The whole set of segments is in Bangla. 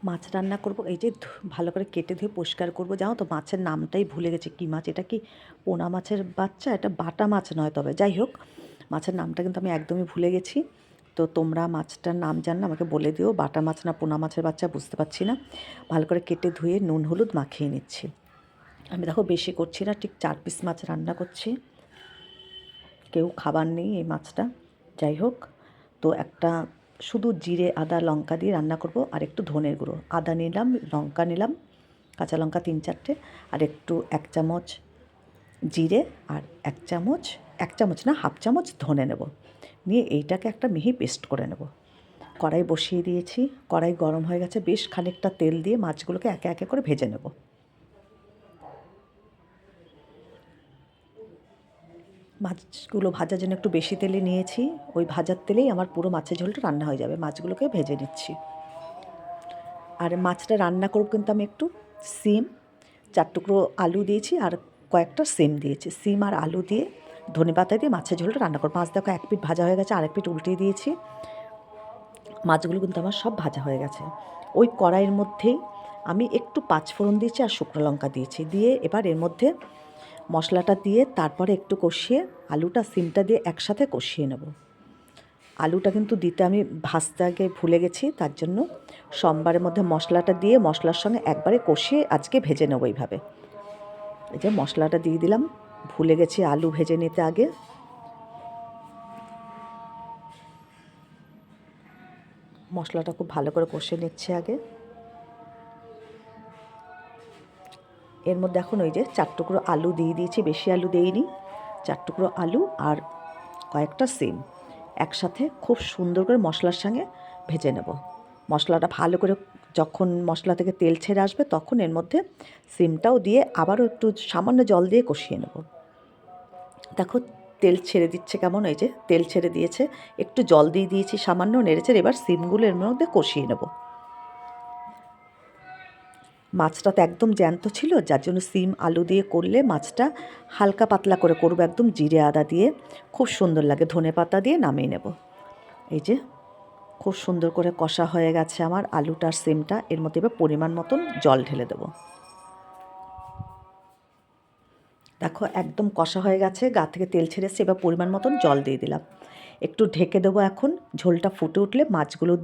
মাছ রান্না করব, এই যে ভালো করে কেটে ধুয়ে পরিষ্কার করব। জানো তো মাছের নামটাই ভুলে গেছি কী মাছ, এটা কি পোনা মাছের বাচ্চা, এটা বাটা মাছ নয়, তবে যাই হোক মাছের নামটা কিন্তু আমি একদমই ভুলে গেছি। তো তোমরা মাছটার নাম জানলে আমাকে বলে দিও, বাটা মাছ না পোনা মাছের বাচ্চা বুঝতে পারছি না। ভালো করে কেটে ধুয়ে নুন হলুদ মাখিয়ে নিচ্ছি। আমি দেখো বেশি করছি না, ঠিক 4 পিস মাছ রান্না করছি, কেউ খাবার নেই এই মাছটা। যাই হোক, তো একটা শুধু জিরে আদা লঙ্কা দিয়ে রান্না করব, আর একটু ধনের গুঁড়ো, আদা নিলাম, লঙ্কা নিলাম, কাঁচা লঙ্কা 3-4টে, আর একটু 1 চামচ জিরে, আর 1 চামচ না 1/2 চামচ ধনে নেব, নিয়ে এইটাকে একটা মিহি পেস্ট করে নেব। কড়াই বসিয়ে দিয়েছি, কড়াই গরম হয়ে গেছে, বেশ খানিকটা তেল দিয়ে মাছগুলোকে একে একে করে ভেজে নেব। মাছগুলো ভাজার জন্য একটু বেশি তেলে নিয়েছি, ওই ভাজার তেলেই আমার পুরো মাছের ঝোলটা রান্না হয়ে যাবে। মাছগুলোকে ভেজে নিচ্ছি। আর মাছটা রান্না করব কিন্তু আমি একটু সিম, 4 টুকরো আলু দিয়েছি, আর কয়েকটা সিম দিয়েছি। সিম আর আলু দিয়ে ধনেপাতা দিয়ে মাছের ঝোলটা রান্না করব। মাছ দেখো 1 পিঠ ভাজা হয়ে গেছে, আরেক পিঠ উল্টিয়ে দিয়েছি। মাছগুলো কিন্তু আমার সব ভাজা হয়ে গেছে। ওই কড়াইয়ের মধ্যেই আমি একটু 5 ফোড়ন দিয়েছি আর শুকনো লঙ্কা দিয়েছি, দিয়ে এবার এর মধ্যে মশলাটা দিয়ে তারপরে একটু কষিয়ে আলুটা সিমটা দিয়ে একসাথে কষিয়ে নেব। আলুটা কিন্তু দিতে আমি ভাজতে আগে ভুলে গেছি, তার জন্য সোমবারের মধ্যে মশলাটা দিয়ে মশলার সঙ্গে একবারে কষিয়ে আজকে ভেজে নেবো এইভাবে। এই যে মশলাটা দিয়ে দিলাম, ভুলে গেছি আলু ভেজে নিতে আগে। মশলাটা খুব ভালো করে কষে নিচ্ছে আগে। এর মধ্যে এখন ওই যে 4 টুকরো আলু দিয়ে দিয়েছি, বেশি আলু দিইনি। 4 টুকরো আলু আর কয়েকটা সিম একসাথে খুব সুন্দর করে মশলার সঙ্গে ভেজে নেব। মশলাটা ভালো করে যখন মশলা থেকে তেল ছেড়ে আসবে তখন এর মধ্যে সিমটাও দিয়ে আবারও একটু সামান্য জল দিয়ে কষিয়ে নেব। দেখো তেল ছেড়ে দিচ্ছে কেমন, এই যে তেল ছেড়ে দিয়েছে, একটু জল দিয়ে দিয়েছি সামান্য, নেড়েচেড়ে এবার সিমগুলো এর মধ্যে কষিয়ে নেব। মাছটা তো একদম জ্যান্ত ছিল, যার জন্য সিম আলু দিয়ে করলে মাছটা হালকা পাতলা করে করবো, একদম জিরে আদা দিয়ে, খুব সুন্দর লাগে। ধনেপাতা দিয়ে নামিয়ে নেব। এই যে খুব সুন্দর করে কষা হয়ে গেছে আমার আলুটার সিমটা। এর মধ্যে এবার পরিমাণ মতন জল ঢেলে দেবো। দেখো একদম কষা হয়ে গেছে, গা থেকে তেল ছেড়েছে, এবার পরিমাণ মতন জল দিয়ে দিলাম। একটু ঢেকে দেবো। এখন ঝোলটা ফুটে উঠলে মাছগুলো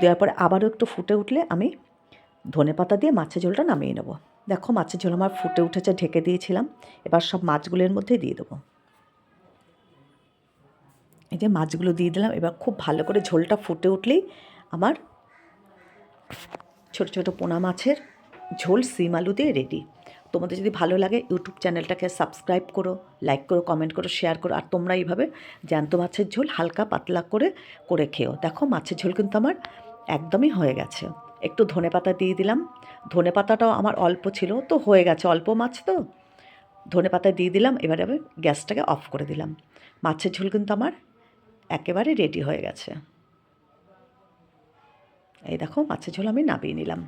দেওয়ার পরে আবারও একটু ফুটে উঠলে আমি ধনেপাতা দিয়ে মাছের ঝোলটা নামিয়ে নেব। দেখো মাছের ঝোল আমার ফুটে উঠেছে, ঢেকে দিয়েছিলাম। এবার সব মাছগুলোর মধ্যে দিয়ে দেবো। এই যে মাছগুলো দিয়ে দিলাম। এবার খুব ভালো করে ঝোলটা ফুটে উঠলেই আমার ছোটো ছোটো পোনা মাছের ঝোল সিম আলু দিয়ে রেডি। তোমাদের যদি ভালো লাগে ইউটিউব চ্যানেলটাকে সাবস্ক্রাইব করো, লাইক করো, কমেন্ট করো, শেয়ার করো। আর তোমরা এইভাবে জ্যান্ত মাছের ঝোল হালকা পাতলা করে খেও। দেখো মাছের ঝোল কিন্তু আমার একদমই হয়ে গেছে। একটু ধনেপাতা দিয়ে দিলাম। ধনেপাতাটাও আমার অল্প ছিল, তো হয়ে গেছে, অল্প মাছ তো ধনেপাতা দিয়ে দিলাম। এবারে আমি গ্যাসটাকে অফ করে দিলাম। মাছের ঝোল কিন্তু আমার একেবারে রেডি হয়ে গেছে। এই দেখো মাছের ঝোল আমি নামিয়ে নিলাম।